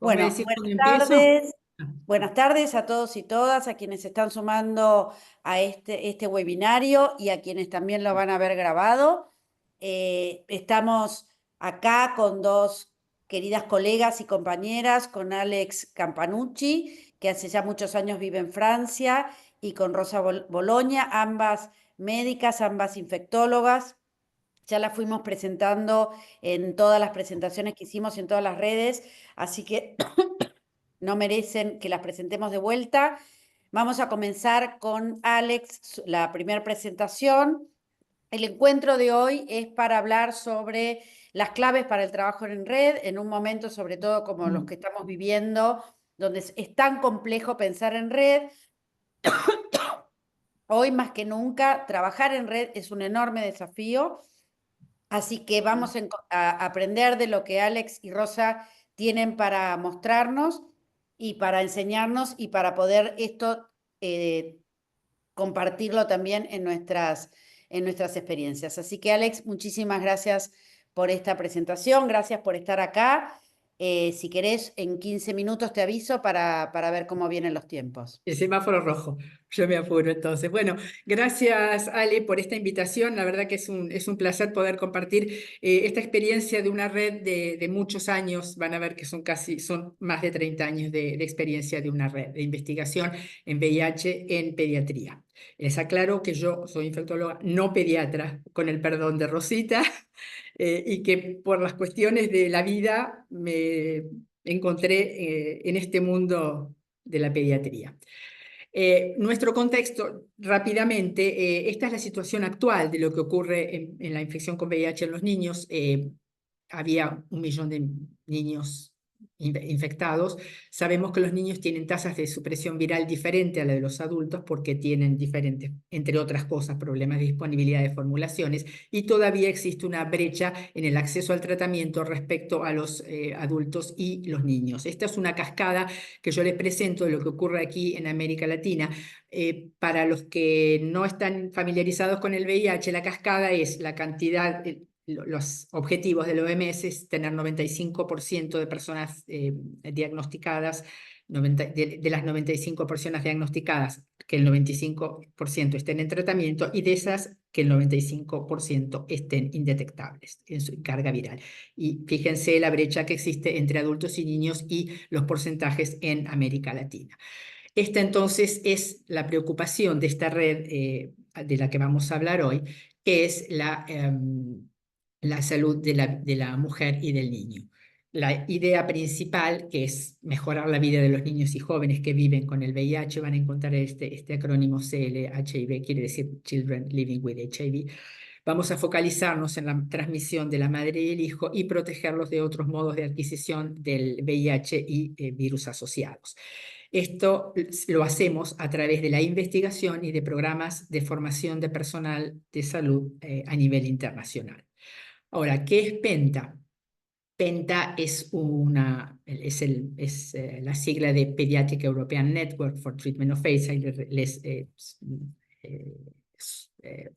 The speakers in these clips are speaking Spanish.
¿Vos me Bueno, decís cuándo empiezo? Ah, buenas tardes a todos y todas, a quienes se están sumando a este webinario y a quienes también lo van a ver grabado. Estamos acá con dos queridas colegas y compañeras, con Alex Campanucci, que hace ya muchos años vive en Francia, y con Rosa Boloña, ambas médicas, ambas infectólogas. Ya la fuimos presentando en todas las presentaciones que hicimos en todas las redes, así que no merecen que las presentemos de vuelta. Vamos a comenzar con Alex, la primera presentación. El encuentro de hoy es para hablar sobre las claves para el trabajo en red, en un momento sobre todo como los mm. que estamos viviendo, donde es tan complejo pensar en red. Hoy más que nunca, trabajar en red es un enorme desafío. Así que vamos a aprender de lo que Alex y Rosa tienen para mostrarnos y para enseñarnos y para poder esto eh, compartirlo también en nuestras experiencias. Así que Alex, muchísimas gracias por esta presentación, gracias por estar acá. Si querés, en 15 minutos te aviso para ver cómo vienen los tiempos. El semáforo rojo, yo me apuro entonces. Bueno, gracias Ale por esta invitación. La verdad que es un placer poder compartir esta experiencia de una red de muchos años. Van a ver que son más de 30 años de experiencia de una red de investigación en VIH en pediatría. Les aclaro que yo soy infectóloga, no pediatra, con el perdón de Rosita, y que por las cuestiones de la vida me encontré en este mundo de la pediatría. Nuestro contexto, rápidamente, esta es la situación actual de lo que ocurre en la infección con VIH en los niños. Había 1 millón de niños infectados. Sabemos que los niños tienen tasas de supresión viral diferente a la de los adultos porque tienen diferentes, entre otras cosas, problemas de disponibilidad de formulaciones, y todavía existe una brecha en el acceso al tratamiento respecto a los adultos y los niños. Esta es una cascada que yo les presento de lo que ocurre aquí en América Latina. Para los que no están familiarizados con el VIH, la cascada es la cantidad, los objetivos del OMS es tener 95% de personas diagnosticadas, de las 95 personas diagnosticadas, que el 95% estén en tratamiento, y de esas que el 95% estén indetectables en su carga viral. Y fíjense la brecha que existe entre adultos y niños y los porcentajes en América Latina. Esta entonces es la preocupación de esta red de la que vamos a hablar hoy, que es la salud de la mujer y del niño. La idea principal, que es mejorar la vida de los niños y jóvenes que viven con el VIH, van a encontrar este acrónimo CLHIV, quiere decir Children Living with HIV. Vamos a focalizarnos en la transmisión de la madre y el hijo y protegerlos de otros modos de adquisición del VIH y virus asociados. Esto lo hacemos a través de la investigación y de programas de formación de personal de salud a nivel internacional. Ahora, ¿qué es PENTA? PENTA es la sigla de Pediatric European Network for Treatment of AIDS. Ahí eh, eh,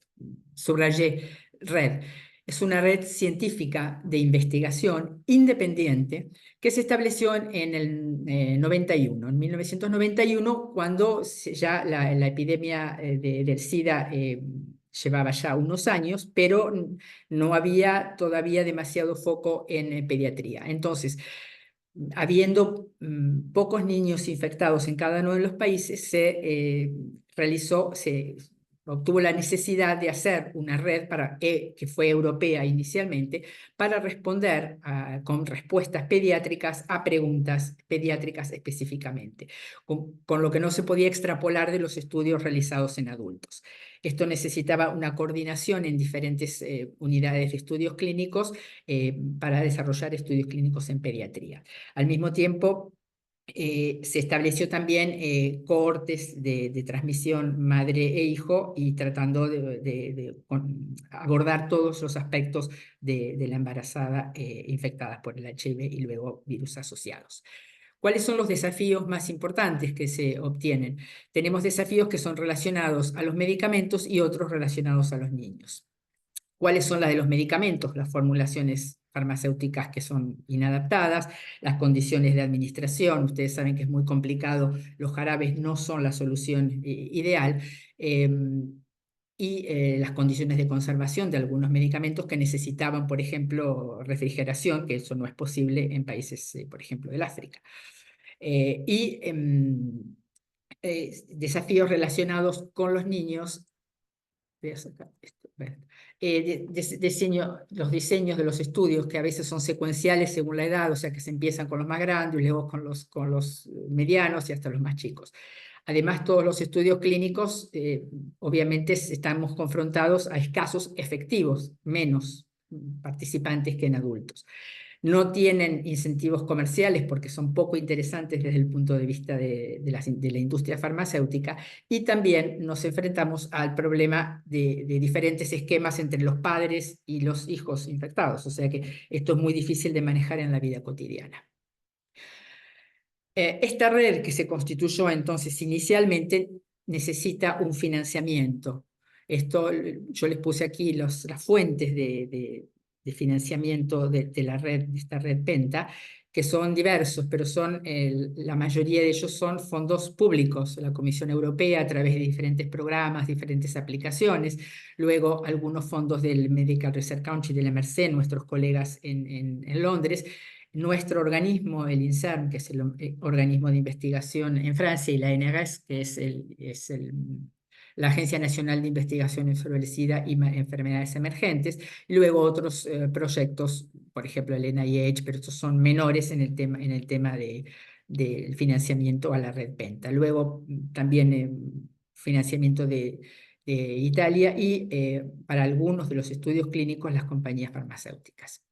subrayé red. Es una red científica de investigación independiente que se estableció en el 91, en 1991, cuando ya la epidemia del SIDA llevaba ya unos años, pero no había todavía demasiado foco en pediatría. Entonces, habiendo pocos niños infectados en cada uno de los países, se obtuvo la necesidad de hacer una red que fue europea inicialmente, para responder con respuestas pediátricas a preguntas pediátricas específicamente, con lo que no se podía extrapolar de los estudios realizados en adultos. Esto necesitaba una coordinación en diferentes unidades de estudios clínicos para desarrollar estudios clínicos en pediatría. Al mismo tiempo, se estableció también cohortes de transmisión madre e hijo, y tratando de abordar todos los aspectos de la embarazada infectada por el HIV y luego virus asociados. ¿Cuáles son los desafíos más importantes que se obtienen? Tenemos desafíos que son relacionados a los medicamentos y otros relacionados a los niños. ¿Cuáles son las de los medicamentos? Las formulaciones farmacéuticas que son inadaptadas, las condiciones de administración, ustedes saben que es muy complicado, los jarabes no son la solución ideal, y las condiciones de conservación de algunos medicamentos que necesitaban, por ejemplo, refrigeración, que eso no es posible en países, por ejemplo, del África. Desafíos relacionados con los niños. Voy a sacar esto. Los diseños de los estudios, que a veces son secuenciales según la edad, o sea que se empiezan con los más grandes y luego con los medianos y hasta los más chicos. Además, todos los estudios clínicos, obviamente, estamos confrontados a escasos efectivos, menos participantes que en adultos. No tienen incentivos comerciales porque son poco interesantes desde el punto de vista de la industria farmacéutica, y también nos enfrentamos al problema de diferentes esquemas entre los padres y los hijos infectados, o sea que esto es muy difícil de manejar en la vida cotidiana. Esta red que se constituyó entonces inicialmente necesita un financiamiento. Esto, yo les puse aquí las fuentes de financiamiento de la red, de esta red Penta, que son diversos, pero la mayoría de ellos son fondos públicos, la Comisión Europea a través de diferentes programas, diferentes aplicaciones, luego algunos fondos del Medical Research Council de la Merced, nuestros colegas en Londres, nuestro organismo, el INSERM, que es el organismo de investigación en Francia, y la NRS, que es la Agencia Nacional de Investigación sobre el SIDA y enfermedades emergentes, y luego otros proyectos, por ejemplo el NIH, pero estos son menores en el tema del financiamiento a la red Penta. Luego también financiamiento de Italia y para algunos de los estudios clínicos las compañías farmacéuticas.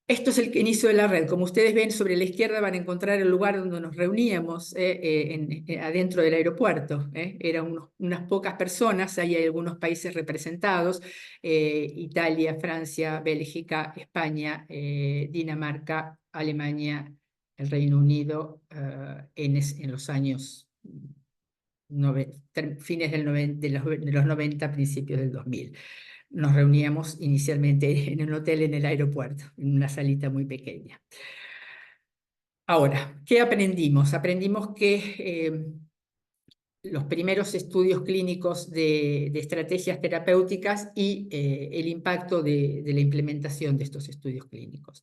Esto es el inicio de la red. Como ustedes ven, sobre la izquierda van a encontrar el lugar donde nos reuníamos adentro del aeropuerto. Eran unas pocas personas, ahí hay algunos países representados, Italia, Francia, Bélgica, España, Dinamarca, Alemania, el Reino Unido, en los años fines de los 90, principios del 2000. Nos reuníamos inicialmente en un hotel en el aeropuerto, en una salita muy pequeña. Ahora, ¿qué aprendimos? Aprendimos que los primeros estudios clínicos de estrategias terapéuticas y el impacto de la implementación de estos estudios clínicos.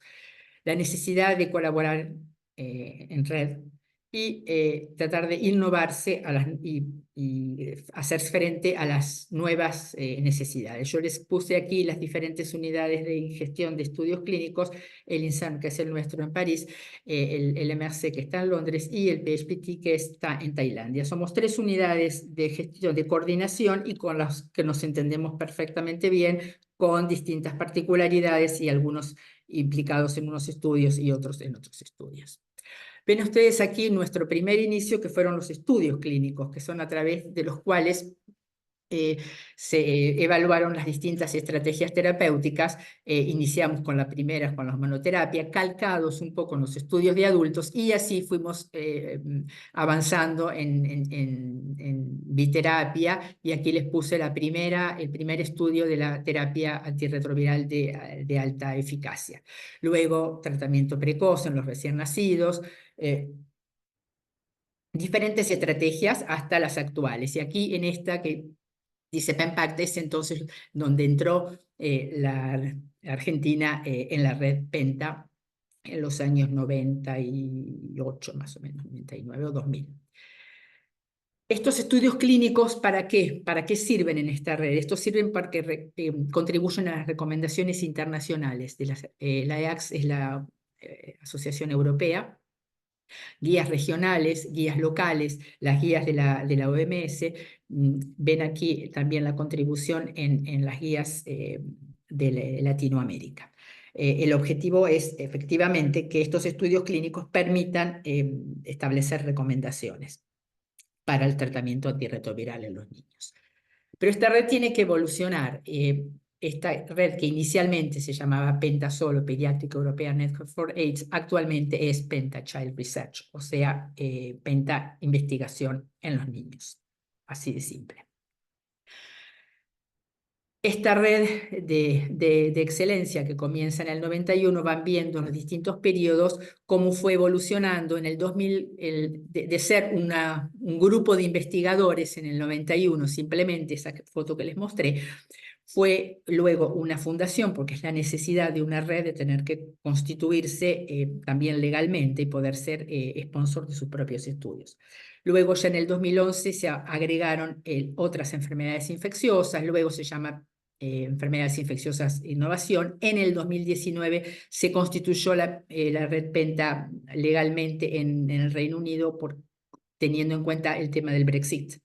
La necesidad de colaborar en red y tratar de innovarse y hacer frente a las nuevas necesidades. Yo les puse aquí las diferentes unidades de gestión de estudios clínicos, el INSERM, que es el nuestro en París, el MRC, que está en Londres, y el PHPT, que está en Tailandia. Somos 3 unidades de gestión, de coordinación, y con las que nos entendemos perfectamente bien, con distintas particularidades y algunos implicados en unos estudios y otros en otros estudios. Ven ustedes aquí nuestro primer inicio, que fueron los estudios clínicos, que son a través de los cuales se evaluaron las distintas estrategias terapéuticas. Iniciamos con la primera, con la monoterapia, calcados un poco en los estudios de adultos, y así fuimos avanzando en biterapia, y aquí les puse el primer estudio de la terapia antirretroviral de alta eficacia. Luego, tratamiento precoz en los recién nacidos, diferentes estrategias hasta las actuales. Y aquí en esta que dice PEMPACT es entonces donde entró la Argentina en la red Penta en los años 98, más o menos, 99 o 2000. ¿Estos estudios clínicos para qué? ¿Para qué sirven en esta red? Estos sirven para que contribuyen a las recomendaciones internacionales. La EACS es la Asociación Europea, guías regionales, guías locales, las guías de la OMS. Ven aquí también la contribución en las guías de Latinoamérica. El objetivo es efectivamente que estos estudios clínicos permitan establecer recomendaciones para el tratamiento antirretroviral en los niños. Pero esta red tiene que evolucionar. Esta red, que inicialmente se llamaba PENTA solo, Pediatric European Network for AIDS, actualmente es PENTA Child Research, o sea, PENTA Investigación en los Niños. Así de simple. Esta red de excelencia que comienza en el 91 van viendo en los distintos periodos cómo fue evolucionando en el 2000, de ser un grupo de investigadores en el 91, simplemente esa foto que les mostré, fue luego una fundación, porque es la necesidad de una red de tener que constituirse también legalmente y poder ser sponsor de sus propios estudios. Luego ya en el 2011 se agregaron otras enfermedades infecciosas, luego se llama enfermedades infecciosas e innovación. En el 2019 se constituyó la red PENTA legalmente en el Reino Unido teniendo en cuenta el tema del Brexit.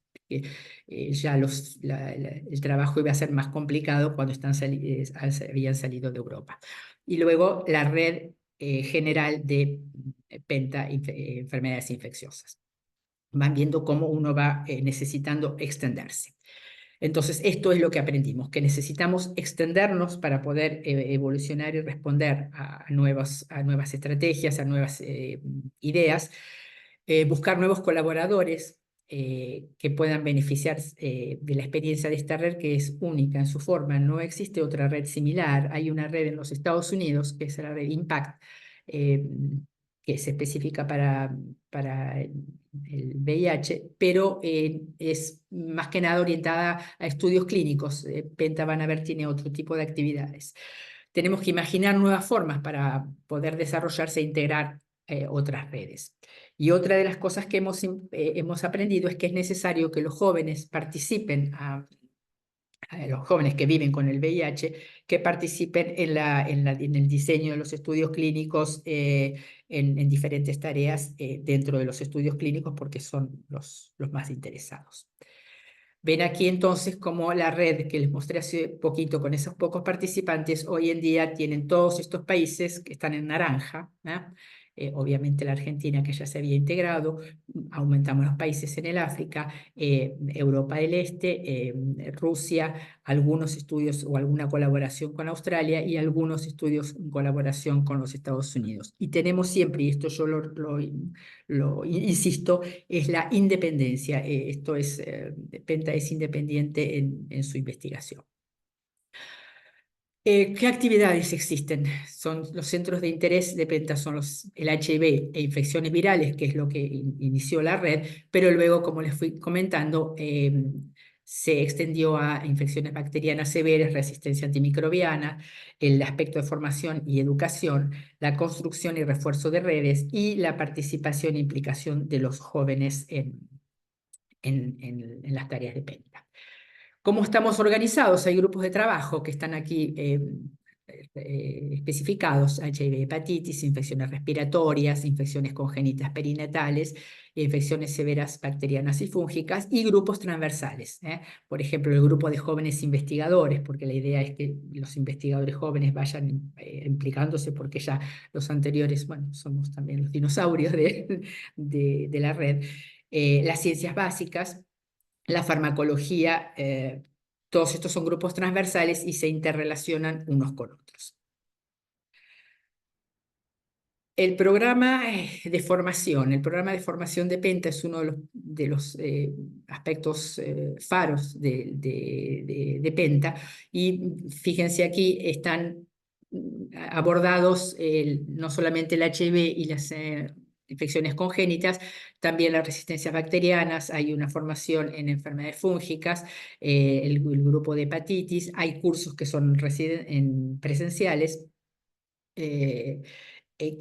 Ya el trabajo iba a ser más complicado cuando habían salido de Europa. Y luego la red general de PENTA, enfermedades infecciosas. Van viendo cómo uno va necesitando extenderse. Entonces, esto es lo que aprendimos, que necesitamos extendernos para poder evolucionar y responder a nuevas estrategias, a nuevas ideas, buscar nuevos colaboradores que puedan beneficiar de la experiencia de esta red, que es única en su forma. No existe otra red similar. Hay una red en los Estados Unidos, que es la red Impact, que es específica para el VIH, pero es más que nada orientada a estudios clínicos. Penta Van Aver tiene otro tipo de actividades. Tenemos que imaginar nuevas formas para poder desarrollarse e integrar otras redes. Y otra de las cosas que hemos aprendido es que es necesario que los jóvenes participen, a los jóvenes que viven con el VIH, que participen en el diseño de los estudios clínicos, en diferentes tareas dentro de los estudios clínicos, porque son los más interesados. Ven aquí entonces cómo la red que les mostré hace poquito con esos pocos participantes, hoy en día tienen todos estos países que están en naranja, ¿no? Obviamente la Argentina, que ya se había integrado, aumentamos los países en el África, Europa del Este, Rusia, algunos estudios o alguna colaboración con Australia y algunos estudios en colaboración con los Estados Unidos. Y tenemos siempre, y esto yo lo insisto, es la independencia. Esto es, Penta es independiente en su investigación. ¿Qué actividades existen? Son los centros de interés de Penta, son el HIV e infecciones virales, que es lo que inició la red, pero luego, como les fui comentando, se extendió a infecciones bacterianas severas, resistencia antimicrobiana, el aspecto de formación y educación, la construcción y refuerzo de redes y la participación e implicación de los jóvenes en las tareas de Penta. ¿Cómo estamos organizados? Hay grupos de trabajo que están aquí especificados: HIV, hepatitis, infecciones respiratorias, infecciones congénitas perinatales, infecciones severas bacterianas y fúngicas, y grupos transversales. Por ejemplo, el grupo de jóvenes investigadores, porque la idea es que los investigadores jóvenes vayan implicándose, porque ya los anteriores, bueno, somos también los dinosaurios de la red. Las ciencias básicas, la farmacología, todos estos son grupos transversales y se interrelacionan unos con otros. El programa de formación de Penta es uno de los aspectos faros de Penta, y fíjense aquí están abordados no solamente el HIV y las infecciones congénitas, también las resistencias bacterianas. Hay una formación en enfermedades fúngicas, el grupo de hepatitis, hay cursos que son presenciales, que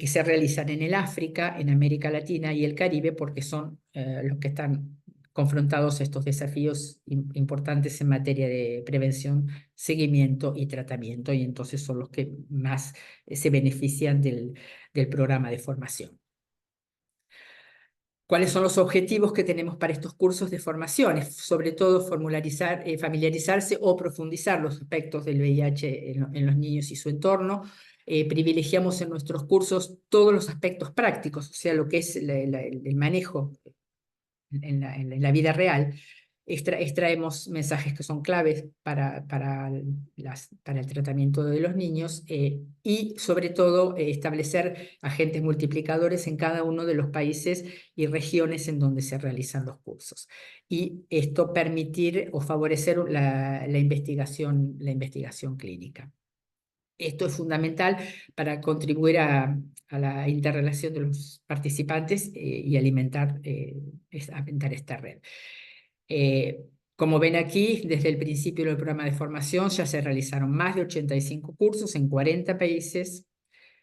se realizan en el África, en América Latina y el Caribe, porque son los que están confrontados a estos desafíos importantes en materia de prevención, seguimiento y tratamiento, y entonces son los que más se benefician del programa de formación. ¿Cuáles son los objetivos que tenemos para estos cursos de formación? Sobre todo familiarizarse o profundizar los aspectos del VIH en los niños y su entorno. Privilegiamos en nuestros cursos todos los aspectos prácticos, o sea, lo que es el manejo en la vida real. extraemos mensajes que son claves para el tratamiento de los niños y sobre todo establecer agentes multiplicadores en cada uno de los países y regiones en donde se realizan los cursos. Y esto permitir o favorecer la investigación clínica. Esto es fundamental para contribuir a la interrelación de los participantes y alimentar esta red. Como ven aquí, desde el principio del programa de formación ya se realizaron más de 85 cursos en 40 países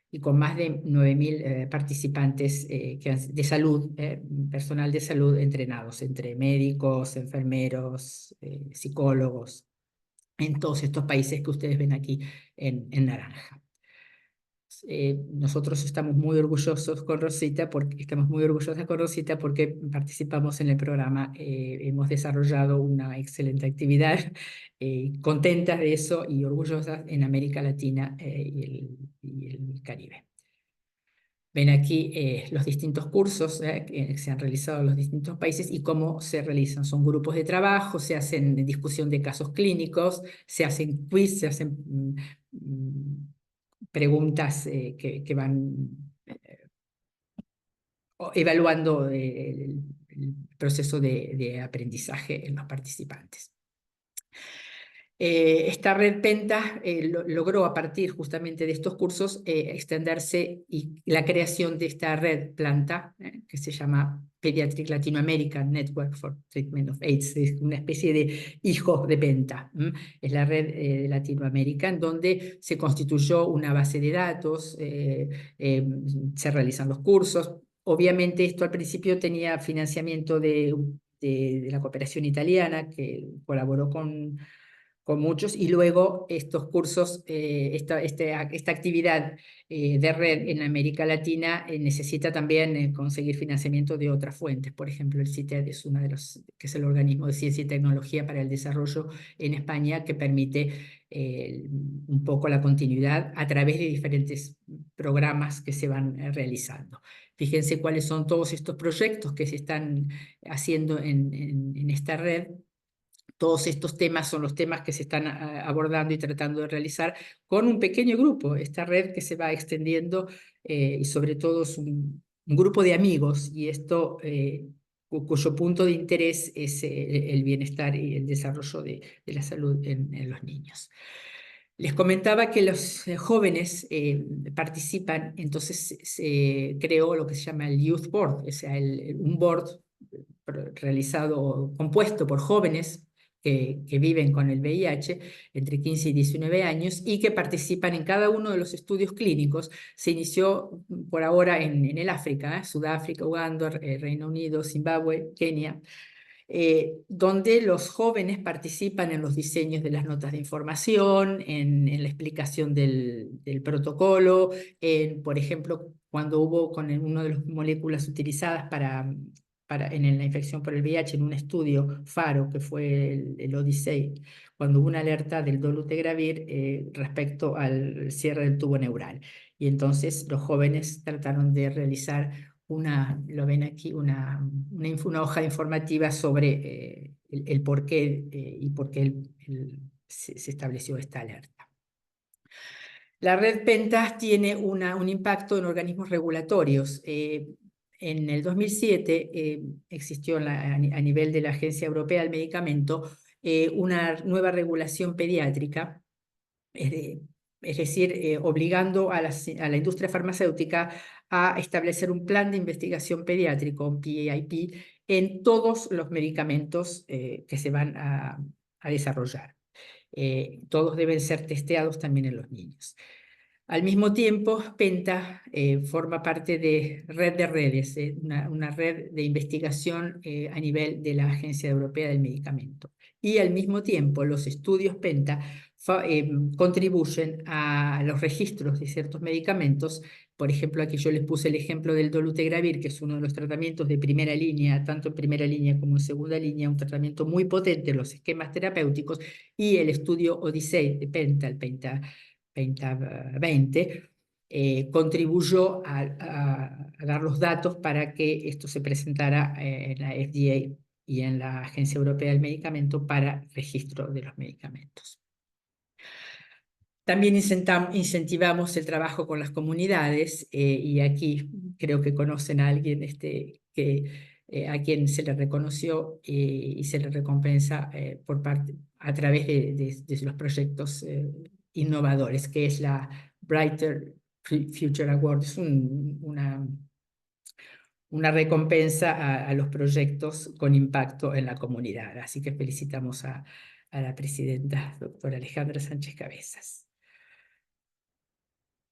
y con más de 9.000 participantes de salud, personal de salud entrenados, entre médicos, enfermeros, psicólogos, en todos estos países que ustedes ven aquí en naranja. Nosotros estamos muy orgullosos con Rosita porque participamos en el programa, hemos desarrollado una excelente actividad, contentas de eso y orgullosas en América Latina y el Caribe. Ven aquí los distintos cursos que se han realizado en los distintos países y cómo se realizan. Son grupos de trabajo, se hacen discusión de casos clínicos, se hacen quiz, se hacen preguntas que van evaluando el proceso de aprendizaje en los participantes. Esta red Penta logró a partir justamente de estos cursos extenderse y la creación de esta red planta que se llama Pediatric Latin American Network for Treatment of AIDS, es una especie de hijo de Penta. Es la red de Latinoamérica en donde se constituyó una base de datos, se realizan los cursos. Obviamente esto al principio tenía financiamiento de la cooperación italiana que colaboró con muchos, y luego estos cursos, esta actividad de red en América Latina necesita también conseguir financiamiento de otras fuentes. Por ejemplo, el CITED es uno de los, que es el organismo de ciencia y tecnología para el desarrollo en España, que permite un poco la continuidad a través de diferentes programas que se van realizando. Fíjense cuáles son todos estos proyectos que se están haciendo en esta red. Todos estos temas son los temas que se están abordando y tratando de realizar con un pequeño grupo, esta red que se va extendiendo y sobre todo es un grupo de amigos, y esto cuyo punto de interés es el bienestar y el desarrollo de la salud en los niños. Les comentaba que los jóvenes participan, entonces se creó lo que se llama el Youth Board, o sea, un board compuesto por jóvenes que viven con el VIH entre 15 y 19 años y que participan en cada uno de los estudios clínicos. Se inició por ahora en el África, Sudáfrica, Uganda, Reino Unido, Zimbabue, Kenia, donde los jóvenes participan en los diseños de las notas de información, en la explicación del protocolo, por ejemplo, cuando hubo con una de las moléculas utilizadas en la infección por el VIH, en un estudio FARO, que fue el Odyssey, cuando hubo una alerta del dolutegravir respecto al cierre del tubo neural. Y entonces los jóvenes trataron de realizar lo ven aquí, una hoja informativa sobre el porqué y por qué se estableció esta alerta. La red PENTAS tiene un impacto en organismos regulatorios. En el 2007 existió a nivel de la Agencia Europea del Medicamento una nueva regulación pediátrica, es decir, obligando a la industria farmacéutica a establecer un plan de investigación pediátrico, un PAIP, en todos los medicamentos que se van a desarrollar. Todos deben ser testeados también en los niños. Al mismo tiempo, PENTA forma parte de Red de Redes, una red de investigación a nivel de la Agencia Europea del Medicamento. Y al mismo tiempo, los estudios PENTA contribuyen a los registros de ciertos medicamentos. Por ejemplo, aquí yo les puse el ejemplo del dolutegravir, que es uno de los tratamientos de primera línea, tanto en primera línea como en segunda línea, un tratamiento muy potente en los esquemas terapéuticos, y el estudio Odyssey de PENTA, el PENTA 20, contribuyó a dar los datos para que esto se presentara en la FDA y en la Agencia Europea del Medicamento para registro de los medicamentos. También incentivamos el trabajo con las comunidades y aquí creo que conocen a alguien a quien se le reconoció y se le recompensa a través de los proyectos innovadores, que es la Brighter Future Award. Es una recompensa a los proyectos con impacto en la comunidad. Así que felicitamos a la presidenta, doctora Alejandra Sánchez Cabezas.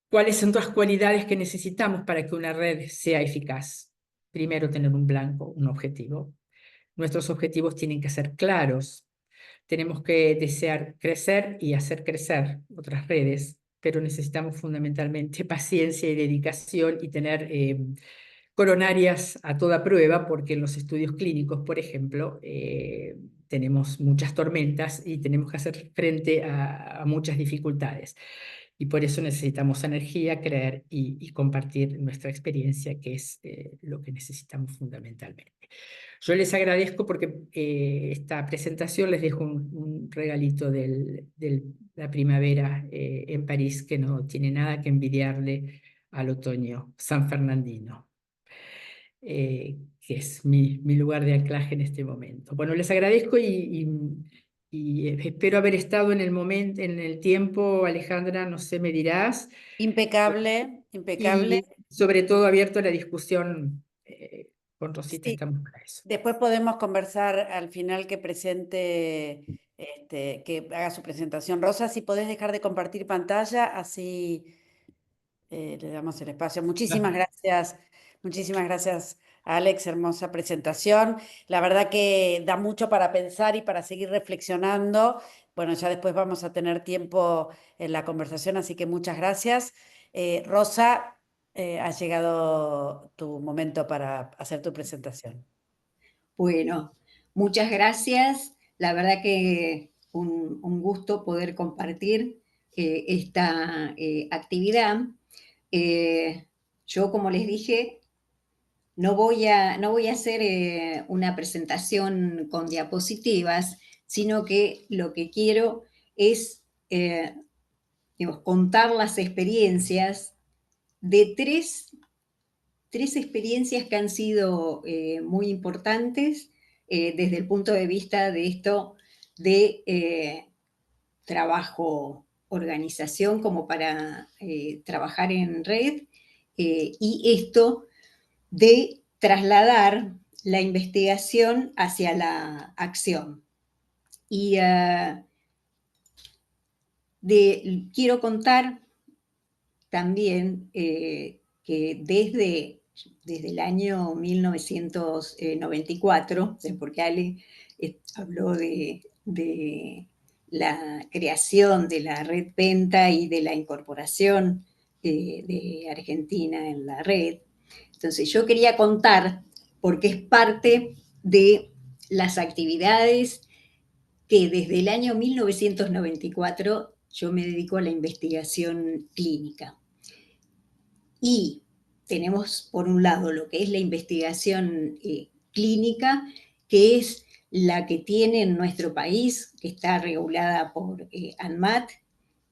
¿Cuáles son las cualidades que necesitamos para que una red sea eficaz? Primero, tener un blanco, un objetivo. Nuestros objetivos tienen que ser claros. Tenemos que desear crecer y hacer crecer otras redes, pero necesitamos fundamentalmente paciencia y dedicación y tener coronarias a toda prueba, porque en los estudios clínicos, por ejemplo, tenemos muchas tormentas y tenemos que hacer frente a muchas dificultades. Y por eso necesitamos energía, creer y compartir nuestra experiencia, que es lo que necesitamos fundamentalmente. Yo les agradezco porque esta presentación les dejo un regalito de la primavera en París, que no tiene nada que envidiarle al otoño sanfernandino, que es mi lugar de anclaje en este momento. Bueno, les agradezco y espero haber estado en el momento, en el tiempo, Alejandra, no sé, me dirás. Impecable, impecable. Y sobre todo abierto a la discusión con Rosita, Sí. estamos para eso. Después podemos conversar al final que presente, que haga su presentación. Rosa, si podés dejar de compartir pantalla, así le damos el espacio. Muchísimas gracias, Alex, hermosa presentación. La verdad que da mucho para pensar y para seguir reflexionando. Bueno, ya después vamos a tener tiempo en la conversación, así que muchas gracias. Rosa, ha llegado tu momento para hacer tu presentación. Bueno, muchas gracias. La verdad que un gusto poder compartir esta actividad. Yo, como les dije, no voy a hacer una presentación con diapositivas, sino que lo que quiero es contar las experiencias de tres experiencias que han sido muy importantes desde el punto de vista de esto de trabajo, organización, como para trabajar en red, y esto de trasladar la investigación hacia la acción. Y quiero contar también que desde el año 1994, porque Ale habló de la creación de la red Penta y de la incorporación de Argentina en la red. Entonces yo quería contar, porque es parte de las actividades que desde el año 1994 yo me dedico a la investigación clínica. Y tenemos, por un lado, lo que es la investigación clínica, que es la que tiene en nuestro país, que está regulada por ANMAT,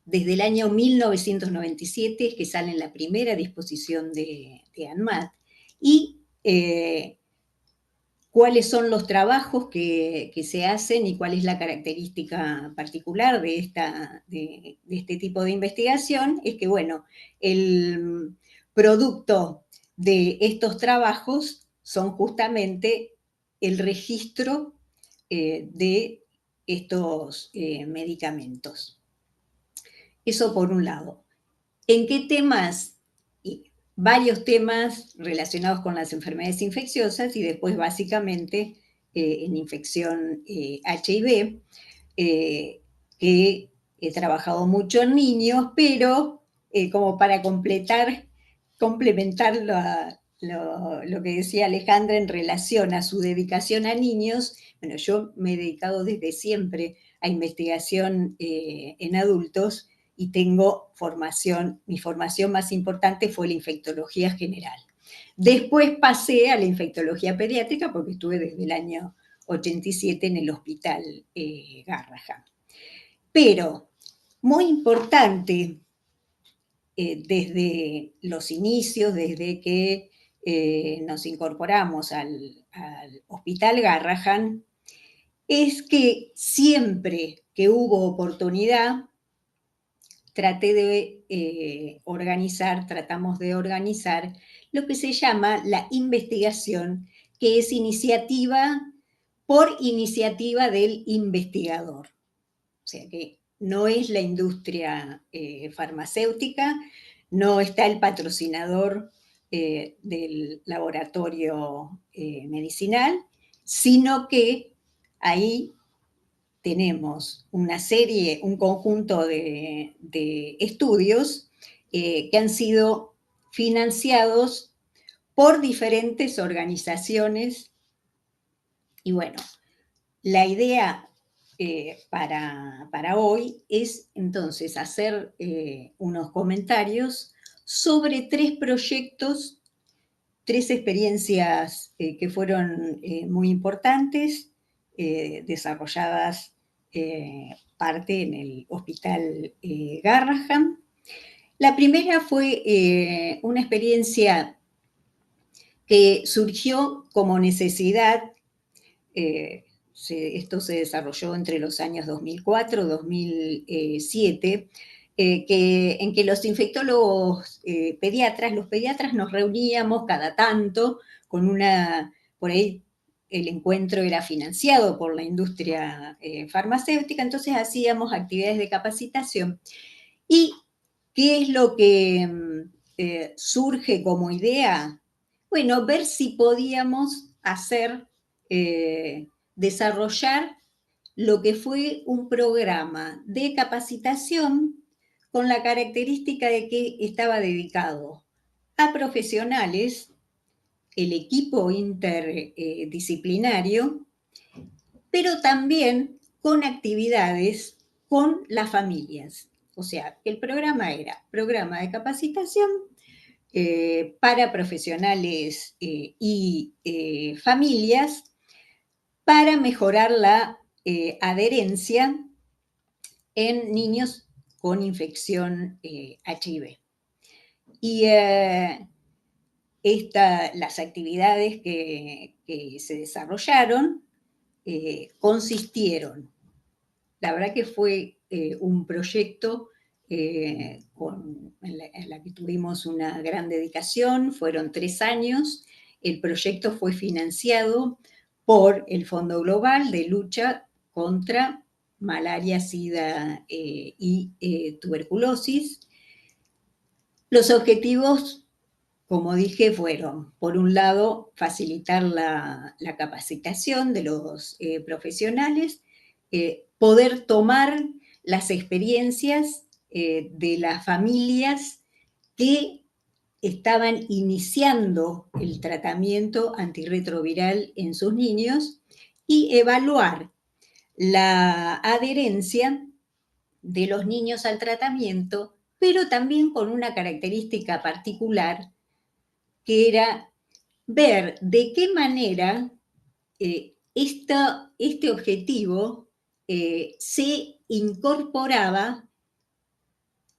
desde el año 1997, que sale en la primera disposición de ANMAT, y cuáles son los trabajos que se hacen y cuál es la característica particular de este tipo de investigación, es que, bueno, el producto de estos trabajos son justamente el registro de estos medicamentos. Eso por un lado. ¿En qué temas? Varios temas relacionados con las enfermedades infecciosas y después básicamente en infección HIV, que he trabajado mucho en niños, pero como para complementar lo que decía Alejandra en relación a su dedicación a niños, bueno, yo me he dedicado desde siempre a investigación en adultos y tengo mi formación más importante fue la infectología general. Después pasé a la infectología pediátrica porque estuve desde el año 87 en el Hospital Garrahan. Pero, muy importante, desde los inicios, desde que nos incorporamos al Hospital Garrahan, es que siempre que hubo oportunidad, tratamos de organizar lo que se llama la investigación, que es por iniciativa del investigador. O sea que no es la industria farmacéutica, no está el patrocinador del laboratorio medicinal, sino que ahí tenemos un conjunto de estudios que han sido financiados por diferentes organizaciones. Y bueno, la idea para hoy es entonces hacer unos comentarios sobre 3 proyectos, 3 experiencias que fueron muy importantes, desarrolladas parte en el Hospital Garrahan. La primera fue una experiencia que surgió como necesidad. Esto se desarrolló entre los años 2004 y 2007, en que los infectólogos los pediatras nos reuníamos cada tanto por ahí el encuentro era financiado por la industria farmacéutica, entonces hacíamos actividades de capacitación. ¿Y qué es lo que surge como idea? Bueno, ver si podíamos desarrollar lo que fue un programa de capacitación con la característica de que estaba dedicado a profesionales, el equipo interdisciplinario, pero también con actividades con las familias. O sea, el programa era programa de capacitación para profesionales y familias para mejorar la adherencia en niños con infección HIV. Y las actividades que se desarrollaron consistieron, la verdad que fue un proyecto en la que tuvimos una gran dedicación, fueron 3 años, el proyecto fue financiado por el Fondo Global de Lucha contra Malaria, SIDA y Tuberculosis. Los objetivos, como dije, fueron, por un lado, facilitar la capacitación de los profesionales, poder tomar las experiencias de las familias que estaban iniciando el tratamiento antirretroviral en sus niños y evaluar la adherencia de los niños al tratamiento, pero también con una característica particular, que era ver de qué manera este objetivo se incorporaba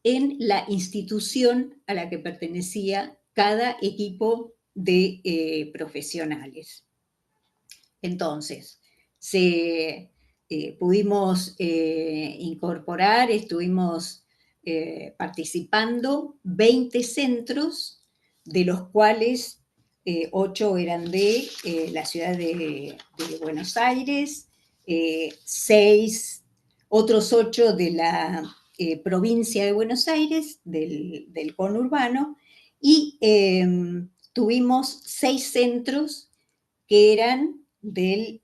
en la institución a la que pertenecía cada equipo de profesionales. Entonces, pudimos incorporar, estuvimos participando 20 centros, de los cuales 8 eran de la ciudad de Buenos Aires, otros 8 de la provincia de Buenos Aires, del conurbano, y tuvimos 6 centros que eran de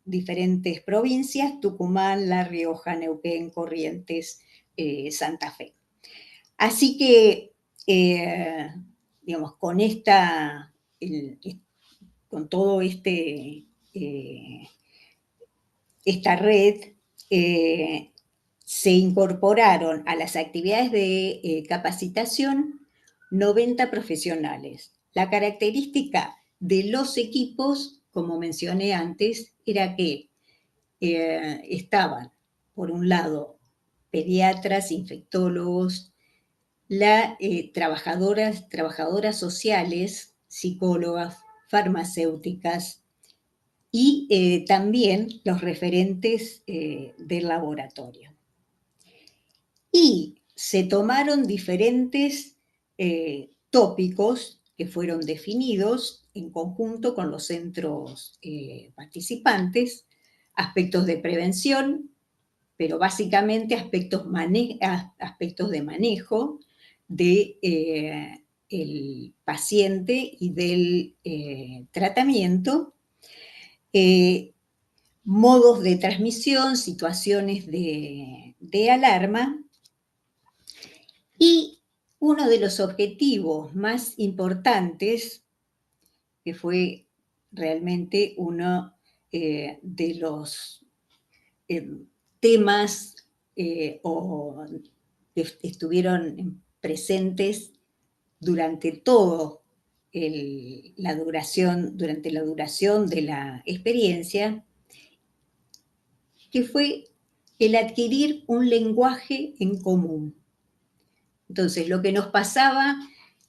diferentes provincias: Tucumán, La Rioja, Neuquén, Corrientes, Santa Fe. Así que, digamos, con todo esta red, se incorporaron a las actividades de capacitación 90 profesionales. La característica de los equipos como mencioné antes, era que estaban, por un lado, pediatras, infectólogos, trabajadoras sociales, psicólogas, farmacéuticas y también los referentes del laboratorio. Y se tomaron diferentes tópicos que fueron definidos en conjunto con los centros participantes, aspectos de prevención, pero básicamente aspectos de manejo del paciente y del tratamiento, modos de transmisión, situaciones de alarma, y uno de los objetivos más importantes, que fue realmente uno de los temas que estuvieron presentes durante toda la duración de la experiencia, que fue el adquirir un lenguaje en común. Entonces, lo que nos pasaba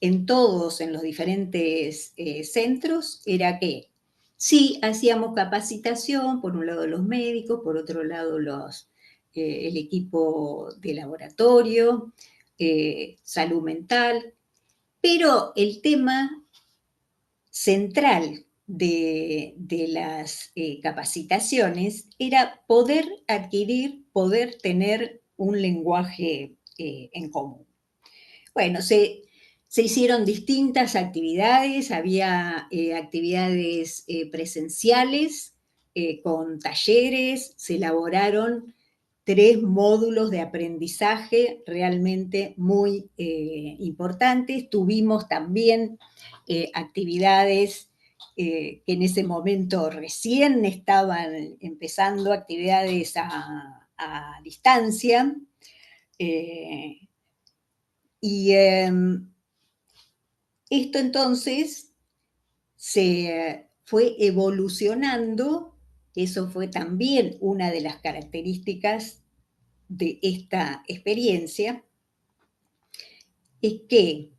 en los diferentes centros, era que sí hacíamos capacitación, por un lado los médicos, por otro lado el equipo de laboratorio, salud mental, pero el tema central de las capacitaciones era poder adquirir, poder tener un lenguaje en común. Bueno, se hicieron distintas actividades, había actividades presenciales con talleres, se elaboraron 3 módulos de aprendizaje realmente muy importantes. Tuvimos también actividades que en ese momento recién estaban empezando, actividades a distancia. Y esto entonces se fue evolucionando, eso fue también una de las características de esta experiencia, es que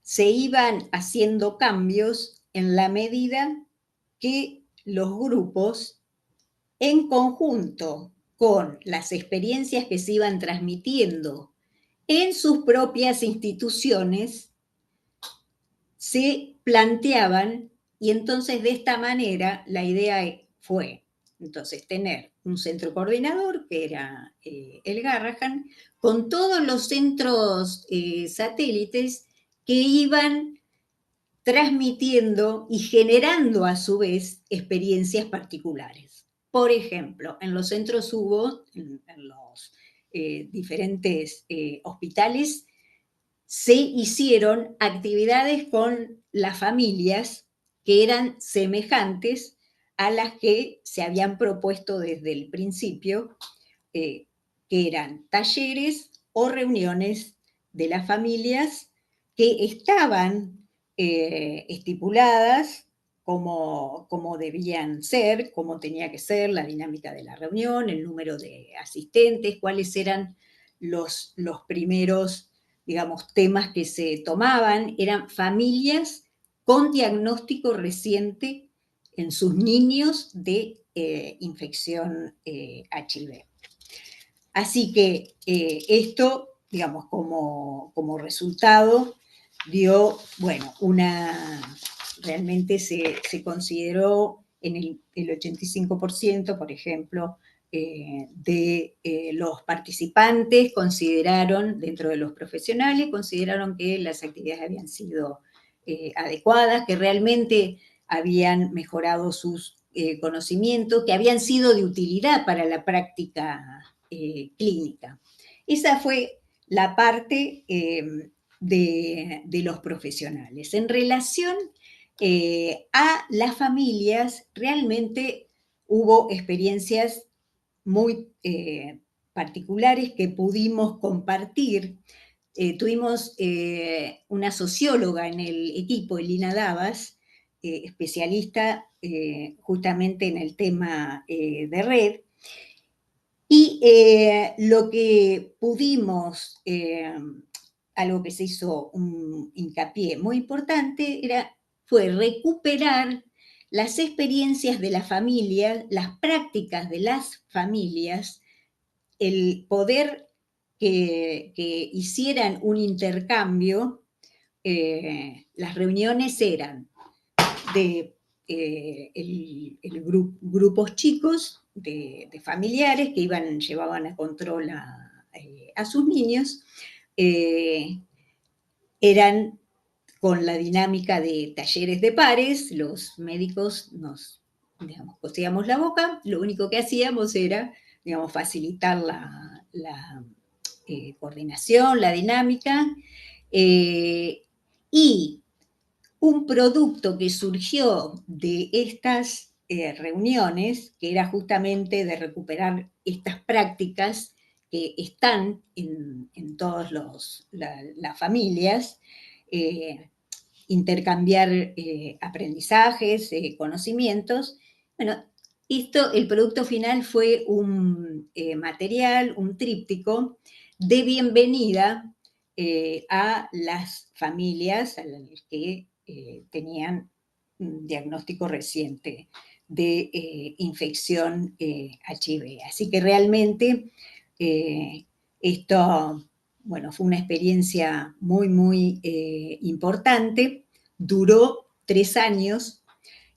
se iban haciendo cambios en la medida que los grupos, en conjunto con las experiencias que se iban transmitiendo en sus propias instituciones, se planteaban, y entonces de esta manera la idea fue entonces tener un centro coordinador, que era el Garrahan, con todos los centros satélites que iban transmitiendo y generando a su vez experiencias particulares. Por ejemplo, en los centros hubo, en los diferentes hospitales, se hicieron actividades con las familias que eran semejantes a las que se habían propuesto desde el principio, que eran talleres o reuniones de las familias que estaban estipuladas como debían ser, cómo tenía que ser la dinámica de la reunión, el número de asistentes, cuáles eran los primeros, digamos, temas que se tomaban. Eran familias con diagnóstico reciente en sus niños de infección HIV. Así que esto, digamos, como resultado dio, bueno, realmente se consideró en el 85%, por ejemplo, de los participantes consideraron, dentro de los profesionales, consideraron que las actividades habían sido adecuadas, que realmente habían mejorado sus conocimientos, que habían sido de utilidad para la práctica clínica. Esa fue la parte de los profesionales. En relación a las familias, realmente hubo experiencias muy particulares que pudimos compartir. Tuvimos una socióloga en el equipo, Elina Davas, especialista justamente en el tema de red. Y lo que pudimos, algo que se hizo un hincapié muy importante, fue recuperar las experiencias de la familia, las prácticas de las familias, el poder que hicieran un intercambio. Las reuniones eran de grupos chicos de familiares que llevaban a control a sus niños, eran con la dinámica de talleres de pares, los médicos nos, cosíamos la boca, lo único que hacíamos era, facilitar la coordinación, la dinámica, y un producto que surgió de estas reuniones, que era justamente de recuperar estas prácticas que están en todas las familias, intercambiar aprendizajes, conocimientos. Bueno, el producto final fue un material, un tríptico de bienvenida a las familias a las que tenían un diagnóstico reciente de infección HIV. Así que realmente esto, bueno, fue una experiencia muy, muy importante. Duró 3 años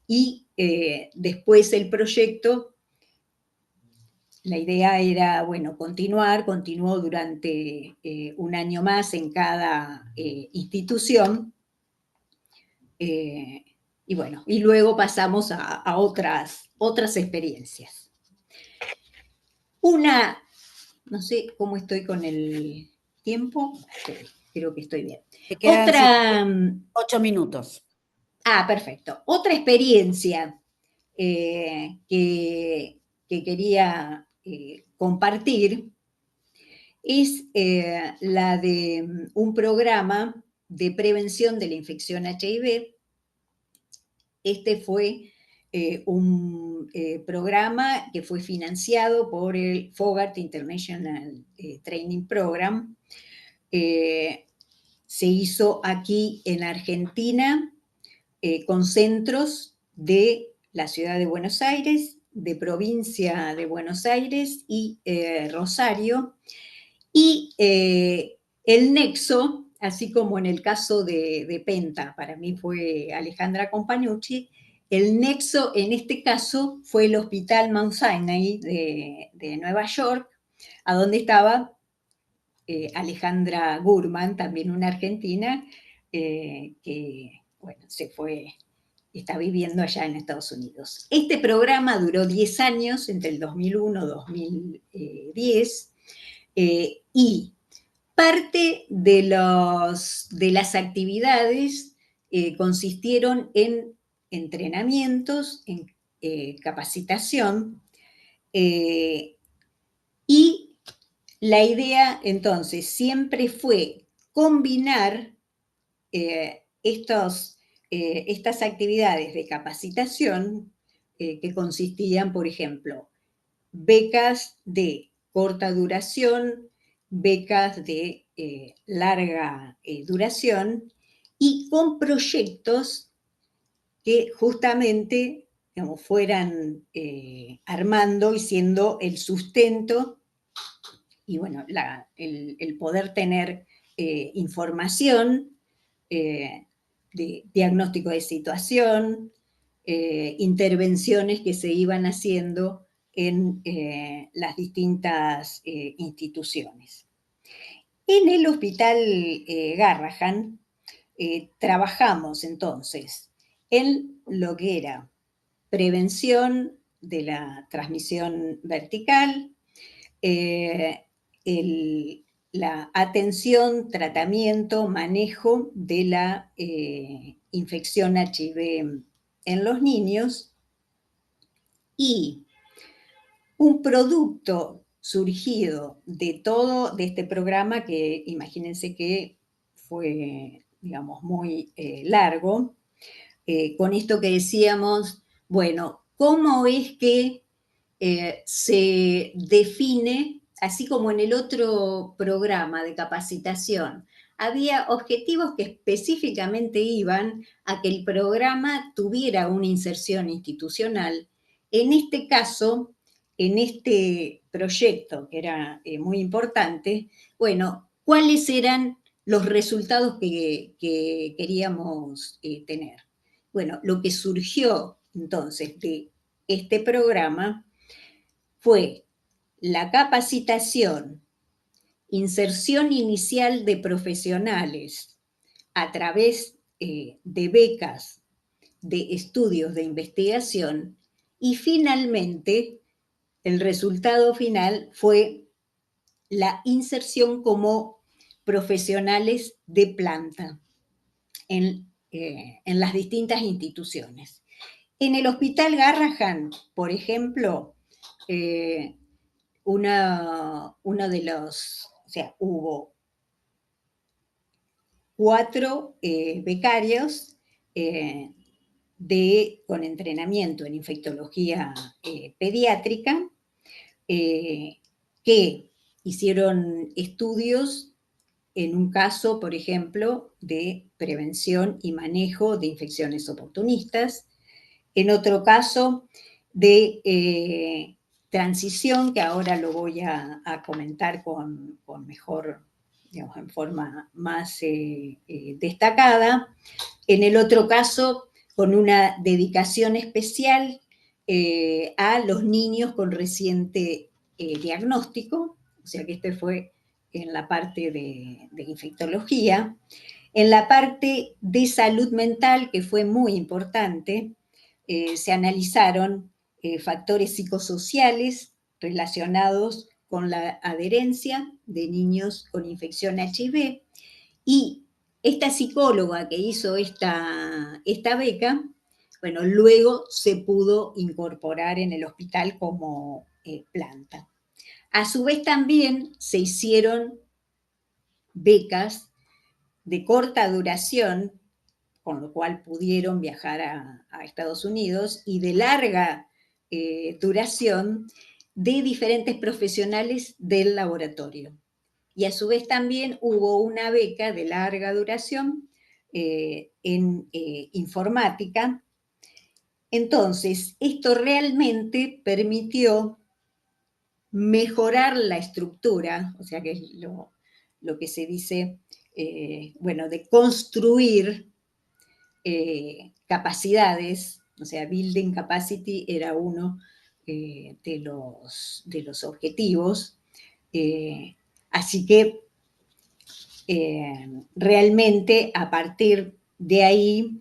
y después el proyecto, la idea era, bueno, continuó durante un año más en cada institución. Y bueno, y luego pasamos a otras experiencias. No sé cómo estoy con el tiempo, creo que estoy bien. Te quedan 8 minutos. Perfecto. Otra experiencia que quería compartir es la de un programa de prevención de la infección HIV. Este fue un programa que fue financiado por el Fogart International Training Program. Se hizo aquí en Argentina con centros de la ciudad de Buenos Aires, de provincia de Buenos Aires y Rosario. Y el nexo, así como en el caso de Penta, para mí fue Alejandra Companucci, el nexo en este caso fue el Hospital Mount Sinai de Nueva York, a donde estaba Alejandra Gurman, también una argentina, que bueno, está viviendo allá en Estados Unidos. Este programa duró 10 años, entre el 2001 y 2010, y parte de las actividades consistieron en entrenamientos, en capacitación, y la idea entonces siempre fue combinar estas actividades de capacitación que consistían, por ejemplo, becas de corta duración, becas de larga duración, y con proyectos que justamente fueran armando y siendo el sustento y bueno, el poder tener información de diagnóstico de situación, intervenciones que se iban haciendo en las distintas instituciones. En el Hospital Garrahan trabajamos entonces en lo que era prevención de la transmisión vertical, la atención, tratamiento, manejo de la infección HIV en los niños, y un producto surgido de este programa, que imagínense que fue, digamos, muy largo, con esto que decíamos, bueno, ¿cómo es que se define, así como en el otro programa de capacitación, había objetivos que específicamente iban a que el programa tuviera una inserción institucional? En este caso, en este proyecto, que era muy importante, bueno, ¿cuáles eran los resultados que queríamos tener? Bueno, lo que surgió entonces de este programa fue la capacitación, inserción inicial de profesionales a través de becas de estudios de investigación, y finalmente el resultado final fue la inserción como profesionales de planta en las distintas instituciones. En el Hospital Garrahan, por ejemplo, uno de los, o sea, hubo 4 becarios con entrenamiento en infectología pediátrica, que hicieron estudios en un caso, por ejemplo, de prevención y manejo de infecciones oportunistas, en otro caso de transición, que ahora lo voy a comentar con mejor, digamos, en forma más destacada, en el otro caso con una dedicación especial a los niños con reciente diagnóstico, o sea que este fue en la parte de infectología. En la parte de salud mental, que fue muy importante, se analizaron factores psicosociales relacionados con la adherencia de niños con infección HIV, y esta psicóloga que hizo esta beca, bueno, luego se pudo incorporar en el hospital como planta. A su vez también se hicieron becas de corta duración, con lo cual pudieron viajar a Estados Unidos, y de larga duración de diferentes profesionales del laboratorio. Y a su vez también hubo una beca de larga duración en informática. Entonces, esto realmente permitió mejorar la estructura, o sea que es lo que se dice, bueno, de construir capacidades, o sea, building capacity era uno de los objetivos. Así que realmente a partir de ahí,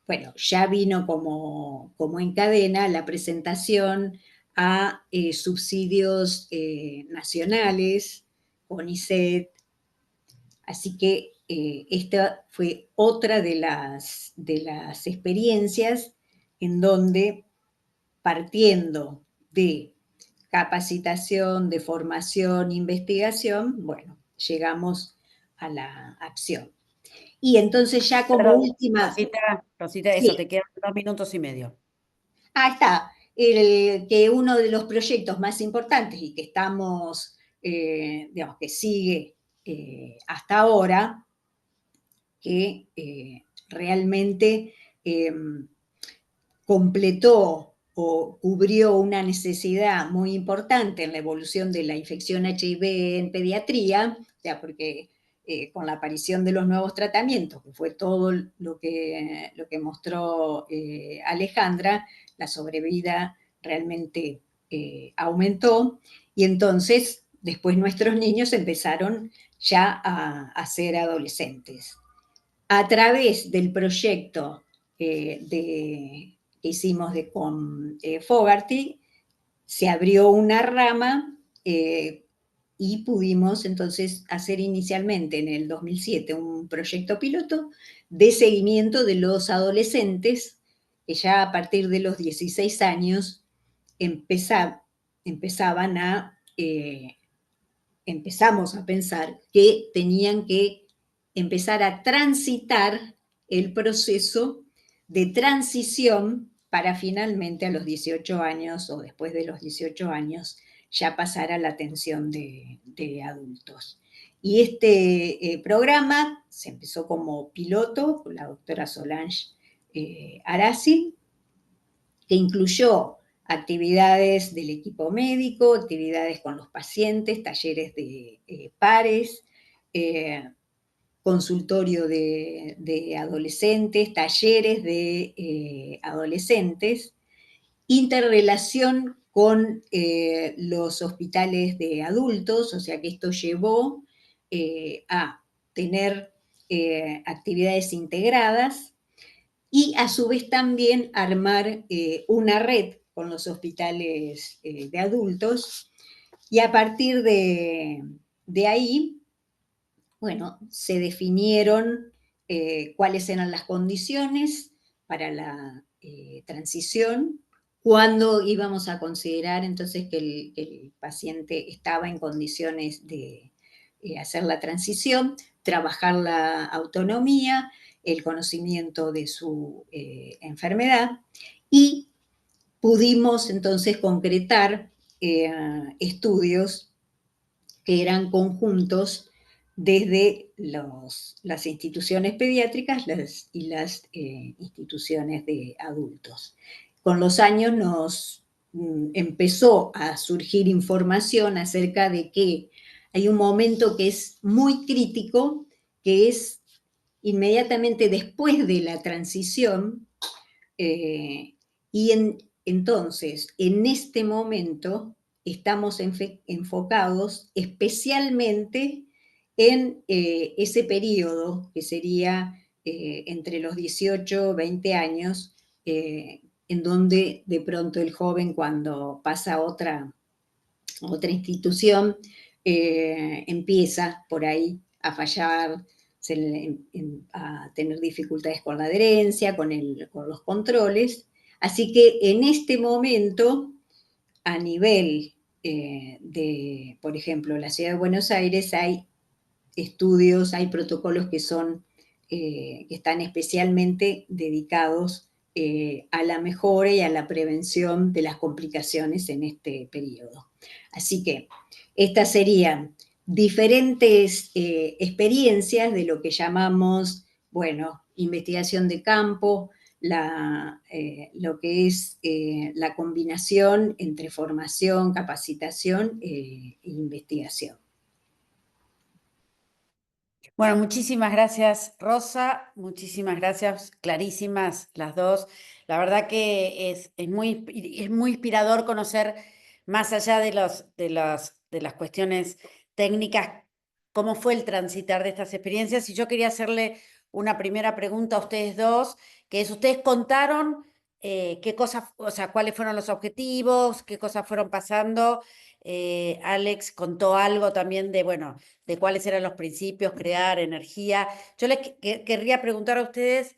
bueno, ya vino como en cadena la presentación a subsidios nacionales, CONICET. Así que esta fue otra de las experiencias en donde, partiendo de capacitación, de formación, investigación, bueno, llegamos a la acción. Y entonces ya como última... Rosita, eso, Sí, te quedan 2 minutos y medio. está, que uno de los proyectos más importantes y que estamos, digamos, que sigue hasta ahora, que realmente completó o cubrió una necesidad muy importante en la evolución de la infección HIV en pediatría, o sea, porque con la aparición de los nuevos tratamientos, que fue todo lo que mostró Alejandra, la sobrevida realmente aumentó, y entonces después nuestros niños empezaron ya a ser adolescentes. A través del proyecto que hicimos con Fogarty, se abrió una rama y pudimos entonces hacer inicialmente en el 2007 un proyecto piloto de seguimiento de los adolescentes que ya a partir de los 16 años empezaban empezamos a pensar que tenían que empezar a transitar el proceso de transición para finalmente a los 18 años o después de los 18 años ya pasar a la atención de adultos. Y este programa se empezó como piloto por la doctora Solange Arasi, que incluyó actividades del equipo médico, actividades con los pacientes, talleres de pares, consultorio de adolescentes, talleres de adolescentes, interrelación con los hospitales de adultos, o sea que esto llevó a tener actividades integradas y a su vez también armar una red con los hospitales de adultos, y a partir de ahí, bueno, se definieron cuáles eran las condiciones para la transición, cuándo íbamos a considerar entonces que el paciente estaba en condiciones de hacer la transición, trabajar la autonomía, el conocimiento de su enfermedad, y pudimos entonces concretar estudios que eran conjuntos desde las instituciones pediátricas y las instituciones de adultos. Con los años nos empezó a surgir información acerca de que hay un momento que es muy crítico, que es inmediatamente después de la transición, entonces, en este momento estamos enfocados especialmente en ese periodo que sería entre los 18 y 20 años, en donde de pronto el joven, cuando pasa a otra institución, empieza por ahí a fallar, a tener dificultades con la adherencia, con los controles. Así que en este momento, a nivel por ejemplo, la Ciudad de Buenos Aires, hay estudios, hay protocolos que están especialmente dedicados a la mejora y a la prevención de las complicaciones en este periodo. Así que estas serían diferentes experiencias de lo que llamamos, bueno, investigación de campo, lo que es la combinación entre formación, capacitación e investigación. Bueno, muchísimas gracias, Rosa. Muchísimas gracias, clarísimas las dos. La verdad que es muy inspirador conocer, más allá de las cuestiones técnicas, cómo fue el transitar de estas experiencias. Y yo quería hacerle una primera pregunta a ustedes dos, que es: ustedes contaron qué cosas, o sea, cuáles fueron los objetivos, qué cosas fueron pasando. Alex contó algo también de, bueno, de cuáles eran los principios, crear energía. Yo les querría preguntar a ustedes,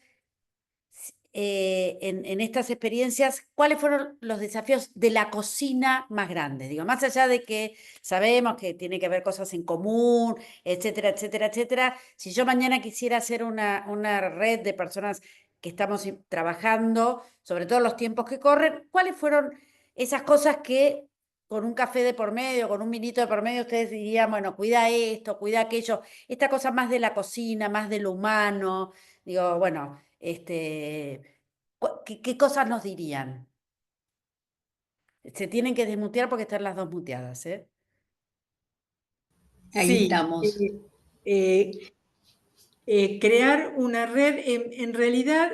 en estas experiencias, ¿cuáles fueron los desafíos de la cocina más grandes? Digo, más allá de que sabemos que tiene que haber cosas en común, etcétera, etcétera, etcétera. Si yo mañana quisiera hacer una red de personas que estamos trabajando, sobre todo los tiempos que corren, ¿cuáles fueron esas cosas que con un café de por medio, con un vinito de por medio, ustedes dirían, bueno, cuida esto, cuida aquello, esta cosa más de la cocina, más de lo humano? Digo, bueno, ¿qué cosas nos dirían? Se tienen que desmutear porque están las dos muteadas, ¿eh? Ahí Sí, estamos. Crear una red, en realidad,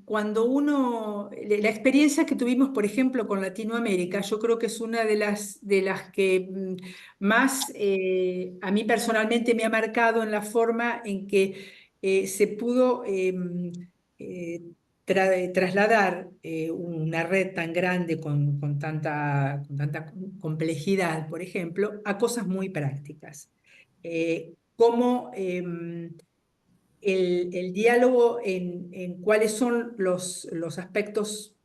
cuando la experiencia que tuvimos, por ejemplo, con Latinoamérica, yo creo que es una de las que más a mí personalmente me ha marcado en la forma en que se pudo trasladar una red tan grande con tanta complejidad, por ejemplo, a cosas muy prácticas. Cómo el diálogo en cuáles son los aspectos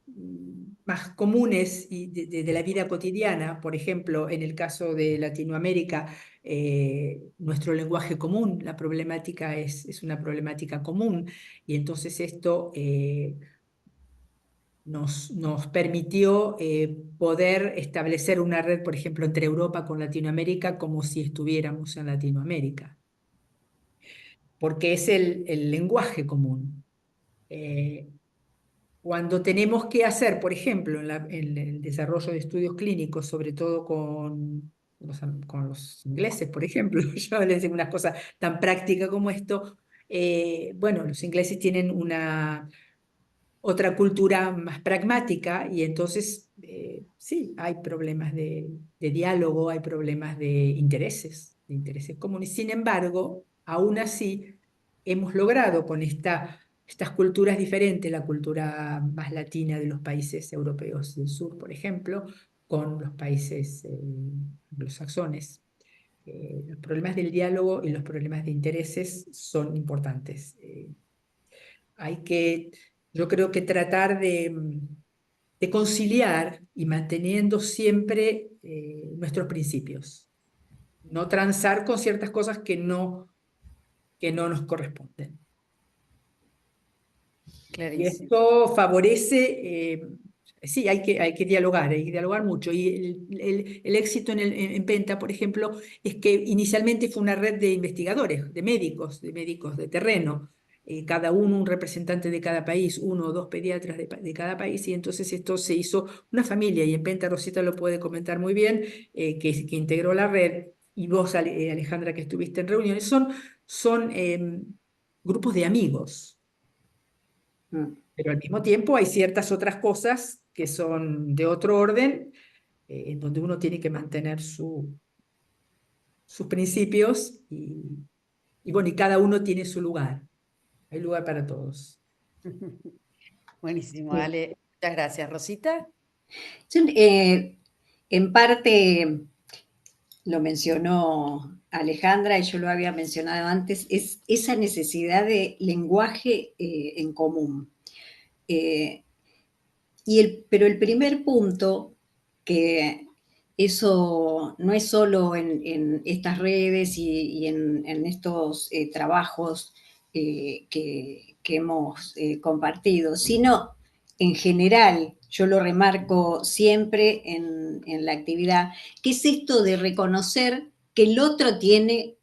más comunes y de la vida cotidiana. Por ejemplo, en el caso de Latinoamérica, nuestro lenguaje común, la problemática es una problemática común, y entonces esto nos permitió poder establecer una red, por ejemplo, entre Europa con Latinoamérica, como si estuviéramos en Latinoamérica, porque es el lenguaje común. Cuando tenemos que hacer, por ejemplo, en el desarrollo de estudios clínicos, sobre todo con los ingleses, por ejemplo, yo les digo una cosa tan práctica como esto, bueno, los ingleses tienen otra cultura más pragmática, y entonces sí, hay problemas de diálogo, hay problemas de intereses comunes. Sin embargo, aún así, hemos logrado con estas culturas diferentes, la cultura más latina de los países europeos del sur, por ejemplo, con los países anglosajones. Los problemas del diálogo y los problemas de intereses son importantes. Hay que, yo creo que tratar de conciliar y manteniendo siempre nuestros principios, no transar con ciertas cosas que no nos corresponden. Y Clarísimo. esto favorece, sí, hay que dialogar mucho. Y el éxito en Penta, por ejemplo, es que inicialmente fue una red de investigadores, de médicos de terreno, cada uno un representante de cada país, uno o dos pediatras de cada país, y entonces esto se hizo una familia, y en Penta Rosita lo puede comentar muy bien, que integró la red, y vos, Alejandra, que estuviste en reuniones, son grupos de amigos. Mm. Pero al mismo tiempo hay ciertas otras cosas que son de otro orden, en donde uno tiene que mantener sus principios, y bueno, y cada uno tiene su lugar. Hay lugar para todos. Buenísimo, Sí. Ale. Muchas gracias. Rosita. Yo, en parte lo mencionó Alejandra y yo lo había mencionado antes, es esa necesidad de lenguaje en común. Pero el primer punto, que eso no es solo en estas redes y en estos trabajos que hemos compartido, sino en general, yo lo remarco siempre en la actividad, que es esto de reconocer que el otro tiene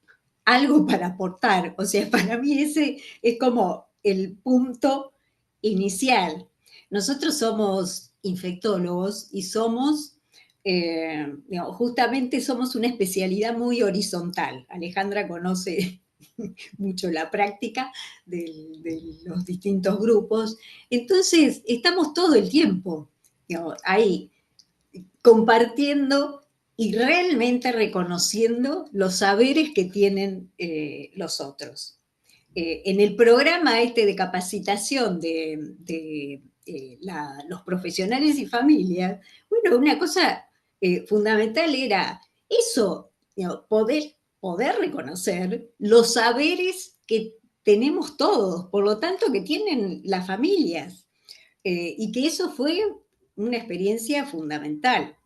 algo para aportar. O sea, para mí ese es como el punto inicial. Nosotros somos infectólogos y somos, digamos, justamente somos una especialidad muy horizontal. Alejandra conoce mucho la práctica de los distintos grupos. Entonces, estamos todo el tiempo, digamos, ahí compartiendo y realmente reconociendo los saberes que tienen los otros. En el programa este de capacitación de los profesionales y familias, bueno, una cosa fundamental era eso, poder reconocer los saberes que tenemos todos, por lo tanto que tienen las familias, y que eso fue una experiencia fundamental.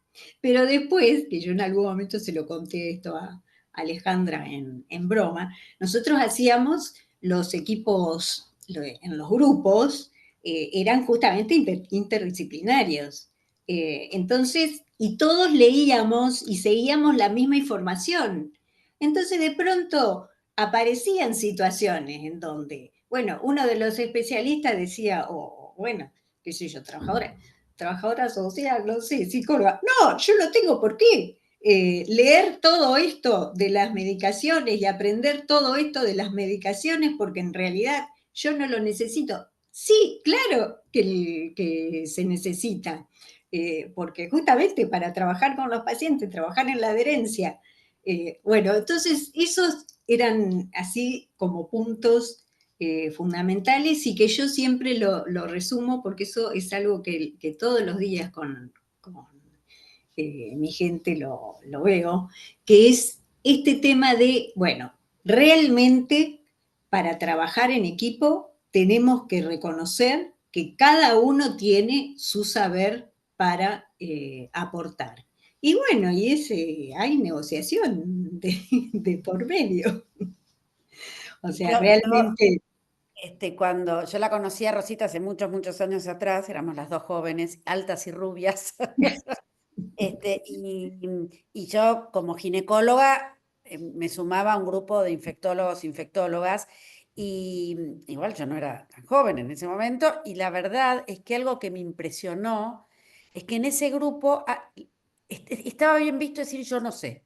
Pero después, que yo en algún momento se lo conté esto a Alejandra en broma, nosotros hacíamos los equipos en los grupos, eran justamente interdisciplinarios. Entonces, y todos leíamos y seguíamos la misma información. Entonces, de pronto aparecían situaciones en donde, bueno, uno de los especialistas decía, bueno, qué sé yo, trabajadora social, no sé, psicóloga. No, yo no tengo por qué leer todo esto de las medicaciones y aprender todo esto de las medicaciones porque en realidad yo no lo necesito. Sí, claro que se necesita, porque justamente para trabajar con los pacientes, trabajar en la adherencia, bueno, entonces esos eran así como puntos fundamentales y que yo siempre lo resumo porque eso es algo que todos los días con mi gente lo veo, que es este tema de, bueno, realmente para trabajar en equipo tenemos que reconocer que cada uno tiene su saber para aportar. Y bueno, hay negociación de por medio. O sea, realmente... Cuando yo la conocí a Rosita hace muchos, muchos años atrás, éramos las dos jóvenes, altas y rubias, Este, y, y yo como ginecóloga me sumaba a un grupo de infectólogos, infectólogas, y igual yo no era tan joven en ese momento, y la verdad es que algo que me impresionó es que en ese grupo estaba bien visto decir yo no sé,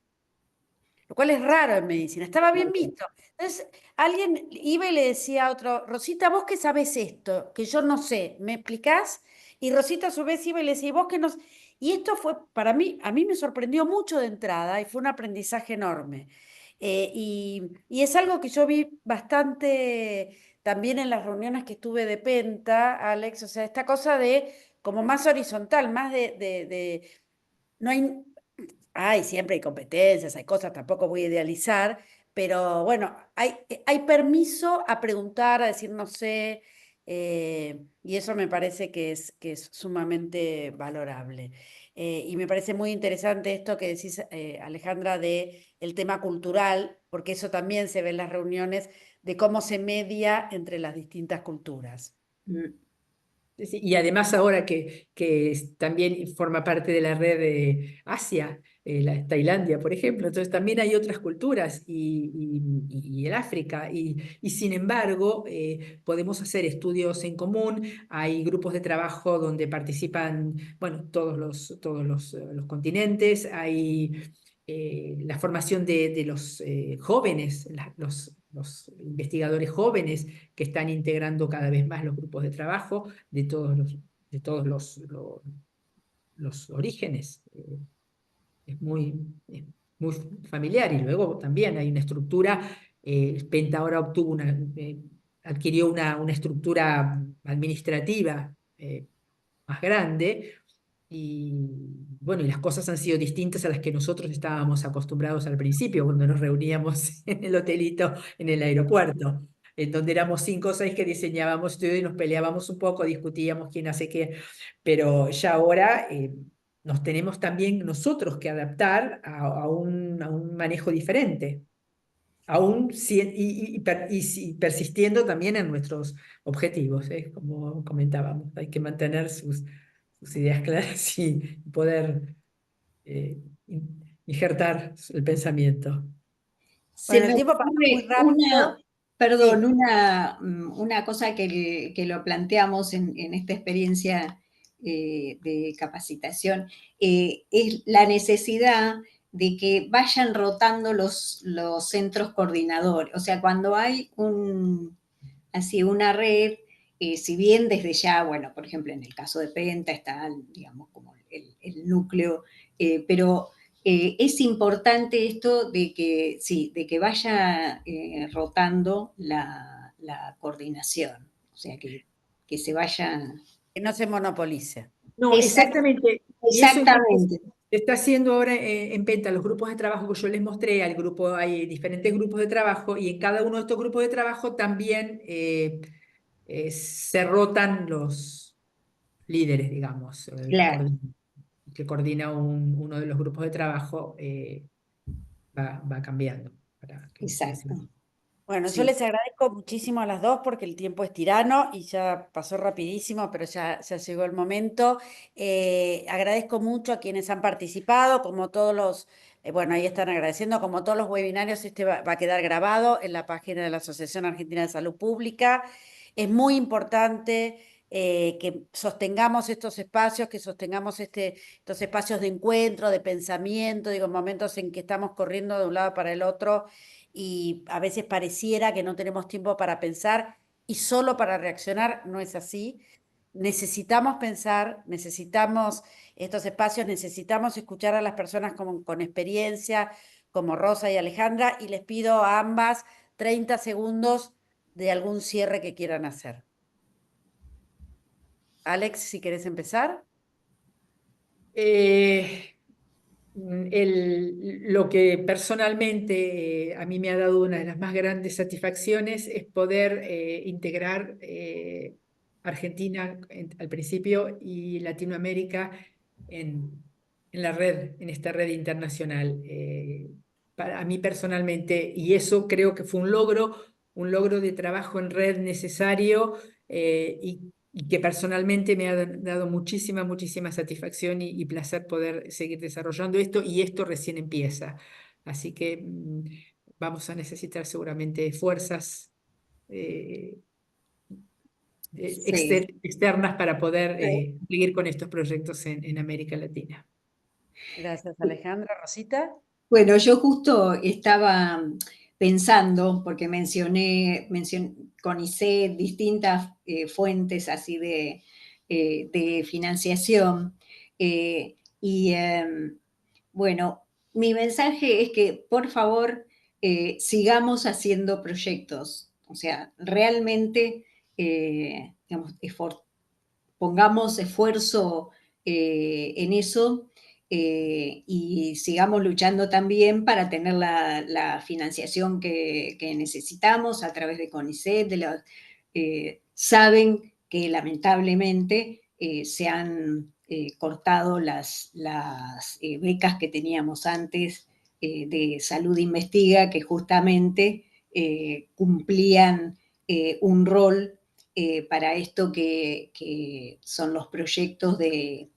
lo cual es raro en medicina, estaba bien visto. Entonces, alguien iba y le decía a otro, Rosita, vos que sabés esto, que yo no sé, ¿me explicás? Y Rosita a su vez iba y le decía, "¿Y vos que no?" Y esto fue, para mí, a mí me sorprendió mucho de entrada y fue un aprendizaje enorme. Y es algo que yo vi bastante también en las reuniones que estuve de Penta, Alex, o sea, esta cosa de como más horizontal, más no hay, siempre hay competencias, hay cosas, tampoco voy a idealizar, pero bueno, hay permiso a preguntar, a decir no sé, y eso me parece que es sumamente valorable. Y me parece muy interesante esto que decís, Alejandra, de el tema cultural, porque eso también se ve en las reuniones, de cómo se media entre las distintas culturas. Sí, y además ahora que también forma parte de la red de Asia, Tailandia, por ejemplo, entonces también hay otras culturas y el África, y sin embargo podemos hacer estudios en común, hay grupos de trabajo donde participan, bueno, los continentes, hay la formación de los jóvenes, los investigadores jóvenes que están integrando cada vez más los grupos de trabajo de todos los orígenes. Es muy familiar. Y luego también hay una estructura, Penta ahora adquirió una estructura administrativa más grande. Y bueno, y las cosas han sido distintas a las que nosotros estábamos acostumbrados al principio, cuando nos reuníamos en el hotelito en el aeropuerto, en donde éramos 5 o 6 que diseñábamos todo y nos peleábamos un poco, discutíamos quién hace qué, pero ya ahora nos tenemos también nosotros que adaptar a un manejo diferente. Y persistiendo también en nuestros objetivos, como comentábamos, hay que mantener sus ideas claras y poder injertar el pensamiento. Se Bueno, el me tiempo pasa muy ocurre rápido. perdón, Sí. una cosa que lo planteamos en esta experiencia de capacitación, es la necesidad de que vayan rotando los centros coordinadores. O sea, cuando hay así una red, si bien desde ya, bueno, por ejemplo, en el caso de Penta está, digamos, como el núcleo, pero es importante esto de que, sí, de que vaya rotando la coordinación, o sea, que se vaya... Que no se monopolice. No, Exact- exactamente. Y eso es lo que exactamente, se está haciendo ahora en Penta, los grupos de trabajo que yo les mostré, hay diferentes grupos de trabajo y en cada uno de estos grupos de trabajo también se rotan los líderes, digamos, claro, que coordina uno de los grupos de trabajo, va cambiando para que quede exacto, siempre. Bueno, yo sí. les agradezco muchísimo a las dos porque el tiempo es tirano y ya pasó rapidísimo, pero ya llegó el momento. Agradezco mucho a quienes han participado, como todos bueno, ahí están agradeciendo, como todos los webinarios, este va a quedar grabado en la página de la Asociación Argentina de Salud Pública. Es muy importante que sostengamos estos espacios, que sostengamos estos espacios de encuentro, de pensamiento, digo, momentos en que estamos corriendo de un lado para el otro y a veces pareciera que no tenemos tiempo para pensar y solo para reaccionar, no es así. Necesitamos pensar, necesitamos estos espacios, necesitamos escuchar a las personas con experiencia, como Rosa y Alejandra, y les pido a ambas 30 segundos de algún cierre que quieran hacer. Alex, si querés empezar. Eh, lo que personalmente a mí me ha dado una de las más grandes satisfacciones es poder integrar Argentina al principio y Latinoamérica en, en la red, en esta red internacional. Para mí personalmente, y eso creo que fue un logro de trabajo en red necesario, y que personalmente me ha dado muchísima, muchísima satisfacción y placer poder seguir desarrollando esto, y esto recién empieza. Así que vamos a necesitar seguramente fuerzas Sí. externas para poder seguir con estos proyectos en América Latina. Gracias, Alejandra. Rosita. Bueno, yo justo estaba pensando, porque mencioné CONICET, distintas fuentes así de financiación, y bueno, mi mensaje es que por favor sigamos haciendo proyectos, o sea, realmente digamos, pongamos esfuerzo en eso y sigamos luchando también para tener la financiación que necesitamos a través de CONICET. Saben que lamentablemente se han cortado las becas que teníamos antes de Salud Investiga, que justamente cumplían un rol para esto que son los proyectos de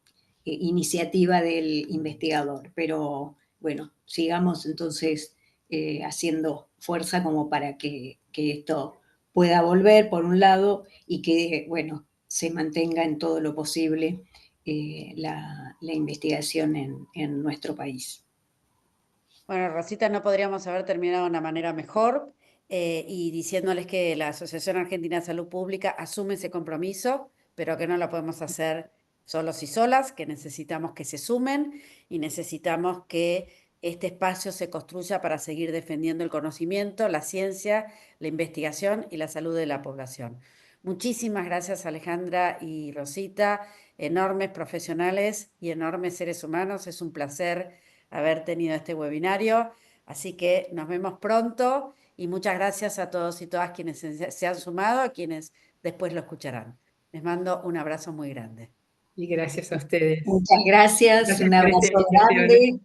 iniciativa del investigador. Pero bueno, sigamos entonces haciendo fuerza como para que esto pueda volver, por un lado, y que, bueno, se mantenga en todo lo posible la investigación en nuestro país. Bueno, Rosita, no podríamos haber terminado de una manera mejor y diciéndoles que la Asociación Argentina de Salud Pública asume ese compromiso, pero que no lo podemos hacer solos y solas, que necesitamos que se sumen y necesitamos que este espacio se construya para seguir defendiendo el conocimiento, la ciencia, la investigación y la salud de la población. Muchísimas gracias, Alejandra y Rosita, enormes profesionales y enormes seres humanos. Es un placer haber tenido este webinario. Así que nos vemos pronto y muchas gracias a todos y todas quienes se han sumado, a quienes después lo escucharán. Les mando un abrazo muy grande. Y gracias a ustedes. Muchas gracias, Gracias un por esta abrazo invitación. grande.